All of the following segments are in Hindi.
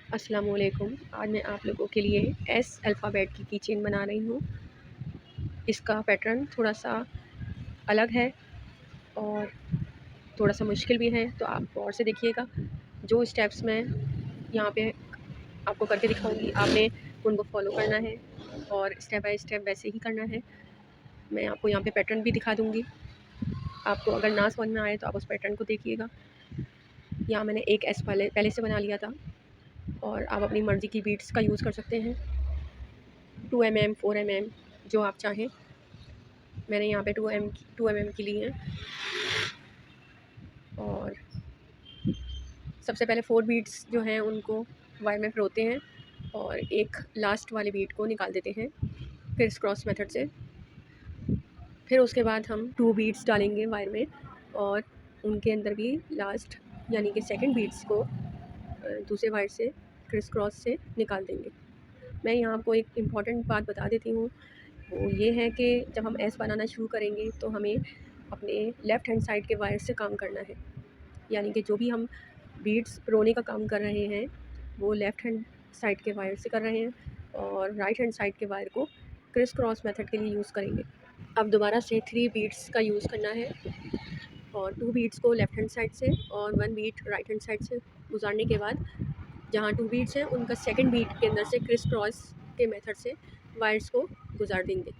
अस्सलामुअलैकुम। आज मैं आप लोगों के लिए एस अल्फ़ाबेट की कीचेन बना रही हूँ। इसका पैटर्न थोड़ा-सा अलग है और थोड़ा-सा मुश्किल भी है, तो आप गौर से देखिएगा। जो स्टेप्स मैं यहाँ पे आपको करके दिखाऊँगी, आपने उनको फ़ॉलो करना है और स्टेप बाय स्टेप वैसे ही करना है। मैं आपको यहाँ पे पैटर्न भी दिखा दूँगी। आपको अगर ना समझ में आए तो आप उस पैटर्न को देखिएगा। यहाँ मैंने एक एस पहले से बना लिया था और आप अपनी मर्ज़ी की बीड्स का यूज़ कर सकते हैं। 2 mm, 4 mm जो आप चाहें। मैंने यहाँ पे 2 mm की ली है और सबसे पहले 4 बीड्स जो हैं उनको वायर में पिरोते हैं और एक लास्ट वाले बीड को निकाल देते हैं क्रिस क्रॉस मेथड से। फिर उसके बाद हम 2 बीड्स डालेंगे वायर में और उनके अंदर भी लास्ट यानी कि सेकंड बीड्स को दूसरे वायर से क्रिस क्रॉस से निकाल देंगे। मैं यहाँ आपको एक इम्पॉर्टेंट बात बता देती हूँ, वो ये है कि जब हम एस बनाना शुरू करेंगे तो हमें अपने लेफ़्ट हैंड साइड के वायर से काम करना है। यानी कि जो भी हम बीड्स रोने का काम कर रहे हैं वो लेफ़्ट हैंड साइड के वायर से कर रहे हैं और राइट हैंड साइड के वायर को क्रिस क्रॉस मेथड के लिए यूज़ करेंगे। अब दोबारा से 3 बीड्स का यूज़ करना है और 2 बीड्स को लेफ़्ट हैंड साइड से और 1 बीड राइट हैंड साइड से गुजारने के बाद जहाँ 2 बीड्स हैं उनका सेकंड बीड के अंदर से क्रिस क्रॉस के मेथड से वायर्स को गुजार देंगे।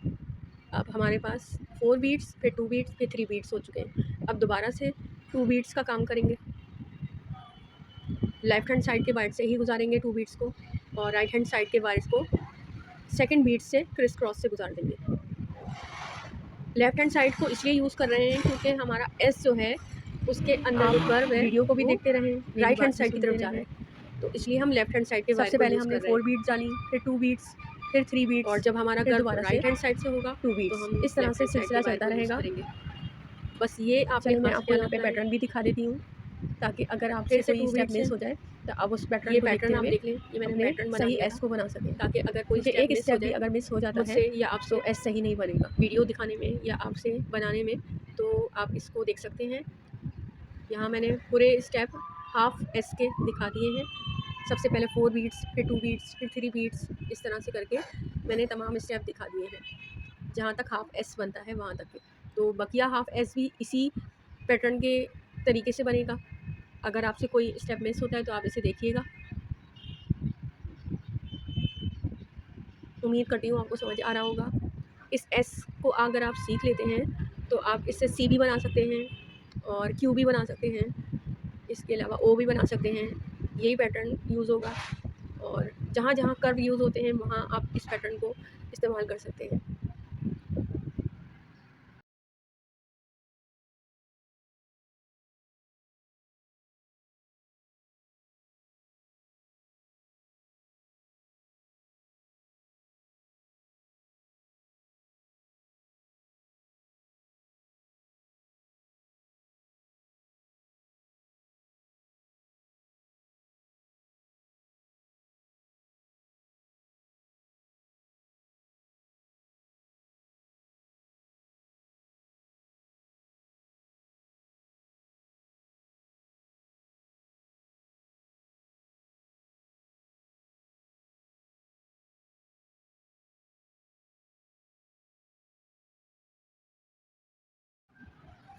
अब हमारे पास 4 बीट्स, फिर 2 बीट्स, फिर 3 बीट्स हो चुके हैं। अब दोबारा से 2 बीट्स का काम करेंगे। लेफ़्ट हैंड साइड के वायर से ही गुजारेंगे 2 बीट्स को और राइट हैंड साइड के वायर्स को सेकंड बीट से क्रिस क्रॉस से गुजार देंगे। लेफ़्ट हैंड साइड को इसलिए यूज़ कर रहे हैं क्योंकि हमारा एस जो है उसके अंदर जो कर्व है वीडियो को भी देखते रहें, राइट हैंड साइड की तरफ जा रहे हैं, तो इसलिए हम लेफ़्ट हैंड साइड के वायर सबसे पहले हमने 4 बीट्स डाली, फिर 2 बीट्स, फिर 3 बीट्स और जब हमारा कर्व राइट हैंड साइड से होगा 2 बीट्स, तो हम इस तरह से सिलसिला चलता रहेगा। बस ये आपने मैं आपको यहाँ पे पैटर्न भी दिखा देती हूँ ताकि अगर आपसे कोई स्टेप मिस हो जाए तो आप उस पैटर्न को देखते हुए देख लें, ये मैंने पैटर्न सही एस को बना सकें, ताकि अगर कोई एक स्टेप भी अगर मिस हो जाता है या आपसे तो एस सही नहीं बनेगा वीडियो दिखाने में या आपसे बनाने में, तो आप इसको देख सकते हैं। यहाँ मैंने पूरे स्टेप हाफ एस के दिखा दिए हैं। सबसे पहले 4 बीट्स, फिर 2 बीट्स, फिर 3 बीट्स, इस तरह से करके मैंने तमाम स्टेप दिखा दिए हैं जहाँ तक हाफ एस बनता है वहाँ तक के। तो बकिया हाफ एस भी इसी पैटर्न के तरीके से बनेगा। अगर आपसे कोई स्टेप मिस होता है तो आप इसे देखिएगा। उम्मीद करती हूँ आपको समझ आ रहा होगा। इस एस को अगर आप सीख लेते हैं तो आप इससे सी भी बना सकते हैं और क्यू भी बना सकते हैं, इसके अलावा ओ भी बना सकते हैं। यही पैटर्न यूज़ होगा और जहाँ जहाँ कर्व यूज़ होते हैं वहाँ आप इस पैटर्न को इस्तेमाल कर सकते हैं।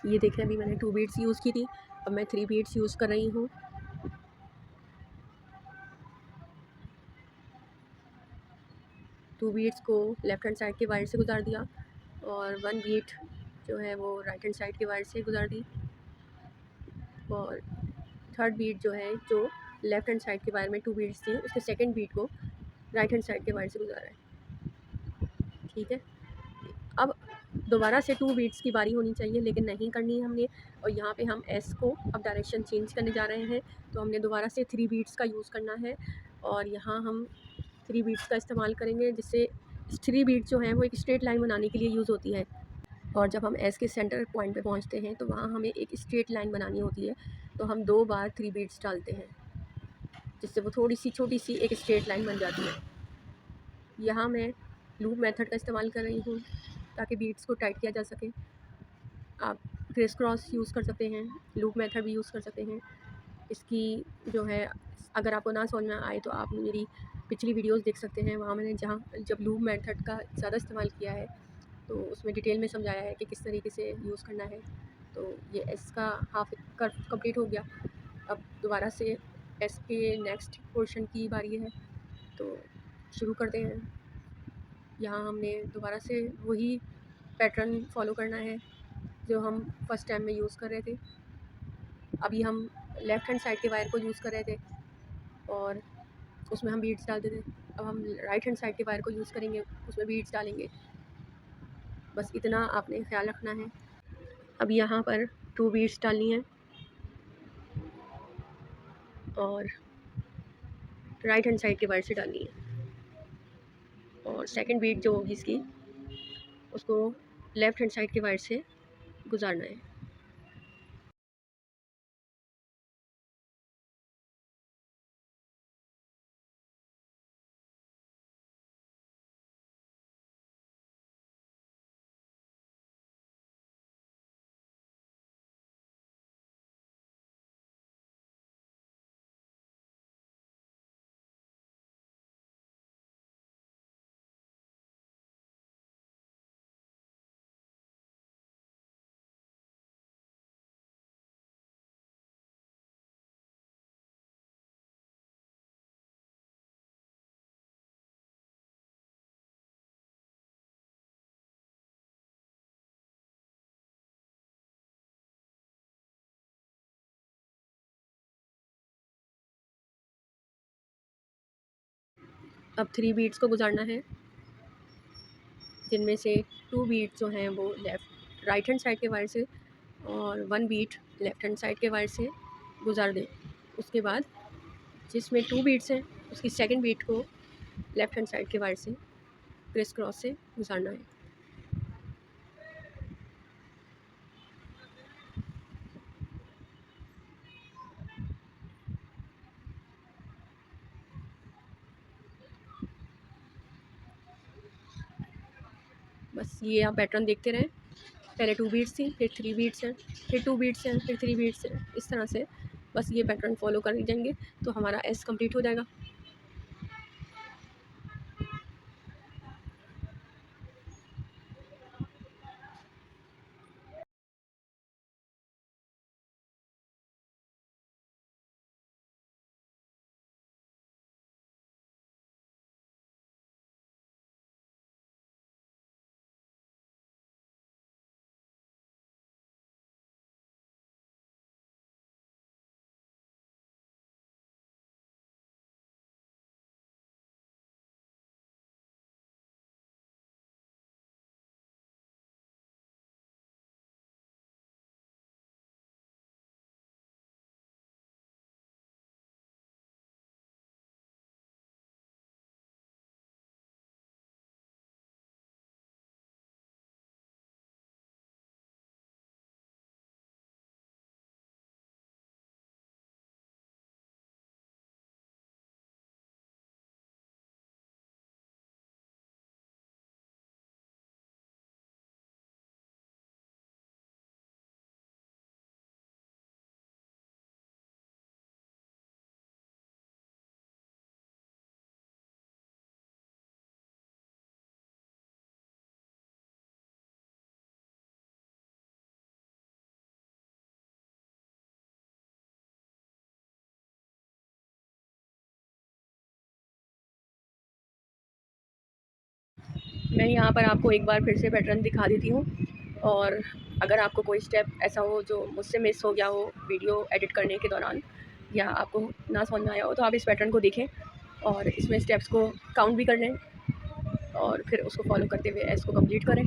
ये देखें, अभी मैंने 2 बीट्स यूज़ की थी, अब मैं 3 बीट्स यूज़ कर रही हूँ। टू बीट्स को लेफ़्ट हैंड साइड के वायर से गुजार दिया और 1 बीट जो है वो राइट हैंड साइड के वायर से गुजार दी और थर्ड बीट जो है जो लेफ़्ट हैंड साइड के वायर में 2 बीट्स थी उसके सेकंड बीट को राइट हैंड साइड के वायर से गुजारा है। ठीक है, अब दोबारा से 2 बीट्स की बारी होनी चाहिए लेकिन नहीं करनी है हमने, और यहाँ पे हम एस को अब डायरेक्शन चेंज करने जा रहे हैं तो हमने दोबारा से 3 बीट्स का यूज़ करना है और यहाँ हम 3 बीट्स का इस्तेमाल करेंगे, जिससे 3 बीट जो हैं वो एक स्ट्रेट लाइन बनाने के लिए यूज़ होती है और जब हम एस के सेंटर पॉइंट पे पहुँचते हैं तो वहाँ हमें एक स्ट्रेट लाइन बनानी होती है, तो हम 2 बार 3 बीट्स डालते हैं जिससे वो थोड़ी सी छोटी सी एक स्ट्रेट लाइन बन जाती है। यहाँ मैं लूप मेथड का इस्तेमाल कर रही हूँ ताकि बीट्स को टाइट किया जा सके। आप क्रिस क्रॉस यूज़ कर सकते हैं, लूप मेथड भी यूज़ कर सकते हैं। इसकी जो है अगर आपको ना समझ में आए तो आप मेरी पिछली वीडियोस देख सकते हैं, वहाँ मैंने जहाँ जब लूप मेथड का ज़्यादा इस्तेमाल किया है तो उसमें डिटेल में समझाया है कि किस तरीके से यूज़ करना है। तो ये एस का हाफ कर्व कंप्लीट हो गया। अब दोबारा से एस के नेक्स्ट पोर्शन की बारी है, तो शुरू करते हैं। यहाँ हमने दोबारा से वही पैटर्न फॉलो करना है जो हम फर्स्ट टाइम में यूज़ कर रहे थे। अभी हम लेफ़्ट हैंड साइड के वायर को यूज़ कर रहे थे और उसमें हम बीड्स डालते थे। अब हम राइट हैंड साइड के वायर को यूज़ करेंगे, उसमें बीड्स डालेंगे। बस इतना आपने ख्याल रखना है। अब यहाँ पर 2 बीड्स डालनी है और राइट हैंड साइड के वायर से डालनी है, और सेकंड बीड जो होगी इसकी, उसको लेफ़्ट हैंड साइड के वायर से गुजारना है। अब 3 बीड्स को गुजारना है, जिनमें से 2 बीट जो हैं वो राइट हैंड साइड के वायर से और 1 बीट लेफ़्ट हैंड साइड के वायर से गुजार दें। उसके बाद जिसमें 2 बीट्स हैं, उसकी सेकंड बीट को लेफ़्ट हैंड साइड के वायर से क्रिस क्रॉस से गुजारना है। बस ये आप पैटर्न देखते रहें। पहले 2 बीट्स थी, फिर 3 बीट्स हैं, फिर 2 बीट्स हैं, फिर 3 बीट्स हैं। इस तरह से बस ये पैटर्न फॉलो कर जाएंगे तो हमारा एस कंप्लीट हो जाएगा। मैं यहाँ पर आपको एक बार फिर से पैटर्न दिखा देती हूँ, और अगर आपको कोई स्टेप ऐसा हो जो मुझसे मिस हो गया हो वीडियो एडिट करने के दौरान, या आपको ना समझ में आया हो, तो आप इस पैटर्न को देखें और इसमें स्टेप्स को काउंट भी कर लें और फिर उसको फॉलो करते हुए इसको कंप्लीट करें।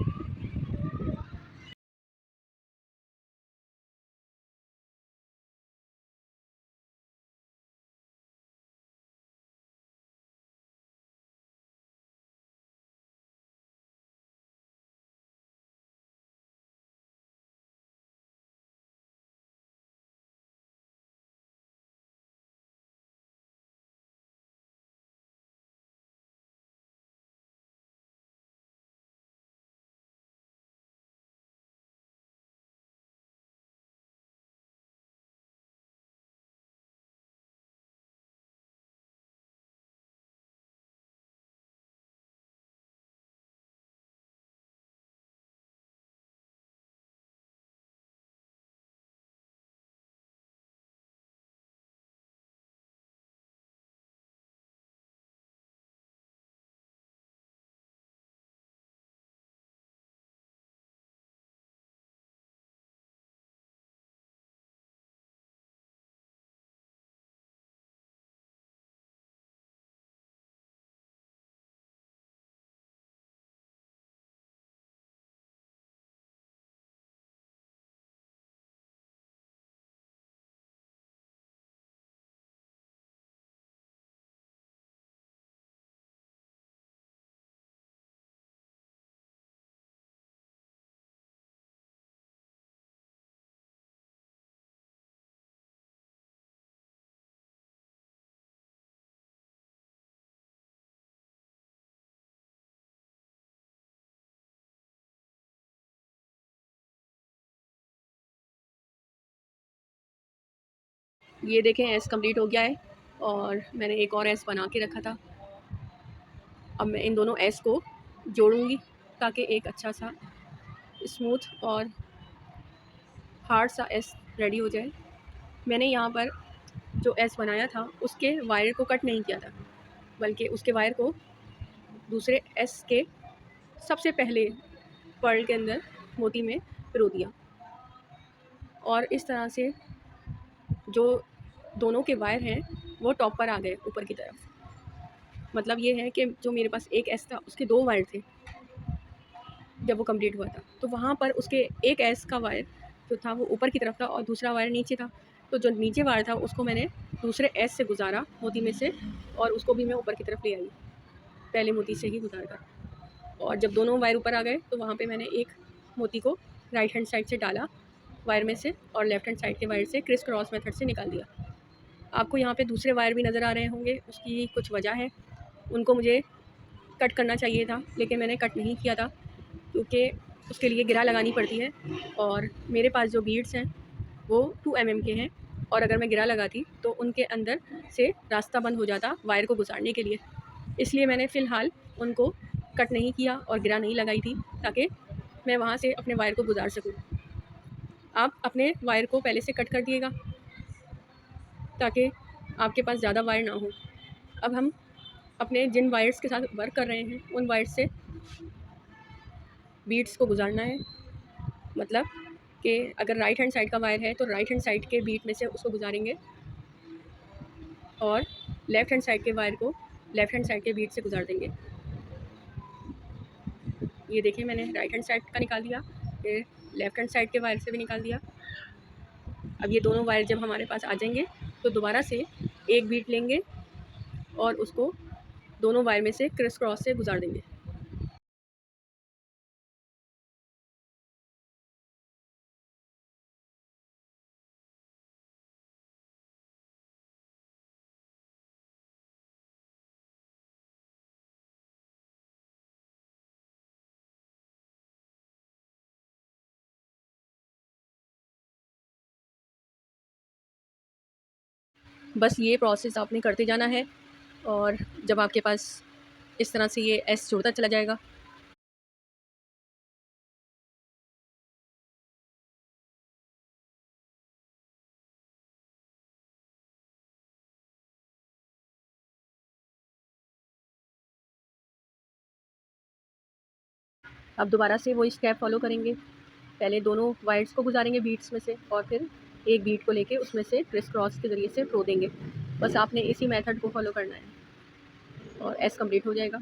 ये देखें एस कंप्लीट हो गया है और मैंने एक और एस बना के रखा था। अब मैं इन दोनों एस को जोड़ूंगी ताकि एक अच्छा सा स्मूथ और हार्ड सा एस रेडी हो जाए। मैंने यहाँ पर जो एस बनाया था उसके वायर को कट नहीं किया था, बल्कि उसके वायर को दूसरे एस के सबसे पहले पर्ल के अंदर मोती में पिरो दिया। और इस तरह से जो दोनों के वायर हैं वो टॉप पर आ गए ऊपर की तरफ। मतलब ये है कि जो मेरे पास एक एस था उसके दो वायर थे जब वो कंप्लीट हुआ था, तो वहाँ पर उसके एक एस का वायर जो था वो ऊपर की तरफ था और दूसरा वायर नीचे था। तो जो नीचे वायर था उसको मैंने दूसरे एस से गुजारा मोती में से, और उसको भी मैं ऊपर की तरफ ले आई पहले मोती से ही गुजार कर। और जब दोनों वायर ऊपर आ गए तो वहाँ पे मैंने एक मोती को राइट हैंड साइड से डाला वायर में से और लेफ्ट हैंड साइड के वायर से क्रिस क्रॉस मेथड से निकाल दिया। आपको यहाँ पे दूसरे वायर भी नज़र आ रहे होंगे, उसकी कुछ वजह है। उनको मुझे कट करना चाहिए था लेकिन मैंने कट नहीं किया था क्योंकि उसके लिए गिरा लगानी पड़ती है और मेरे पास जो बीड्स हैं वो 2 mm के हैं, और अगर मैं गिरा लगाती तो उनके अंदर से रास्ता बंद हो जाता वायर को गुजारने के लिए। इसलिए मैंने फ़िलहाल उनको कट नहीं किया और गिरा नहीं लगाई थी ताकि मैं वहाँ से अपने वायर को गुजार सकूँ। आप अपने वायर को पहले से कट कर दिएगा ताकि आपके पास ज़्यादा वायर ना हो। अब हम अपने जिन वायर्स के साथ वर्क कर रहे हैं उन वायर्स से बीड्स को गुजारना है। मतलब कि अगर राइट हैंड साइड का वायर है तो राइट हैंड साइड के बीट में से उसको गुजारेंगे और लेफ़्ट हैंड साइड के वायर को लेफ़्ट हैंड साइड के बीट से गुजार देंगे। ये देखिए मैंने राइट हैंड साइड का निकाल दिया, फिर लेफ़्ट हैंड साइड के वायर से भी निकाल दिया। अब ये दोनों वायर जब हमारे पास आ जाएंगे तो दोबारा से एक बीट लेंगे और उसको दोनों वायर में से क्रिस क्रॉस से गुजार देंगे। बस ये प्रोसेस आपने करते जाना है और जब आपके पास इस तरह से ये एस जुड़ता चला जाएगा अब दोबारा से वही स्टेप फॉलो करेंगे। पहले दोनों वायर्स को गुजारेंगे बीट्स में से और फिर एक बीट को लेके उसमें से क्रिस क्रॉस के ज़रिए से प्रो देंगे। बस आपने इसी मेथड को फॉलो करना है और एस कंप्लीट हो जाएगा।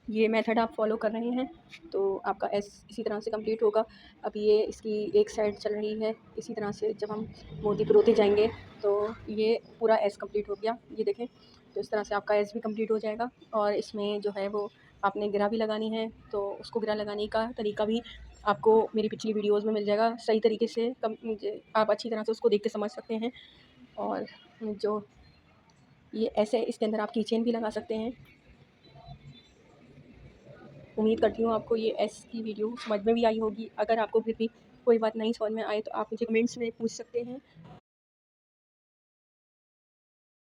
ये मेथड आप फॉलो कर रहे हैं तो आपका एस इसी तरह से कंप्लीट होगा। अब ये इसकी एक साइड चल रही है, इसी तरह से जब हम मोती पिरोते जाएंगे तो ये पूरा एस कंप्लीट हो गया। ये देखें, तो इस तरह से आपका एस भी कंप्लीट हो जाएगा। और इसमें जो है वो आपने गिरा भी लगानी है, तो उसको गिरा लगाने का तरीका भी आपको मेरी पिछली वीडियोज़ में मिल जाएगा। सही तरीके से आप अच्छी तरह से उसको देख के समझ सकते हैं। और जो ये ऐसे इसके अंदर आप की चेन भी लगा सकते हैं। उम्मीद करती हूँ आपको ये एस की वीडियो समझ में भी आई होगी। अगर आपको फिर भी कोई बात नहीं समझ में आए तो आप मुझे कमेंट्स में पूछ सकते हैं।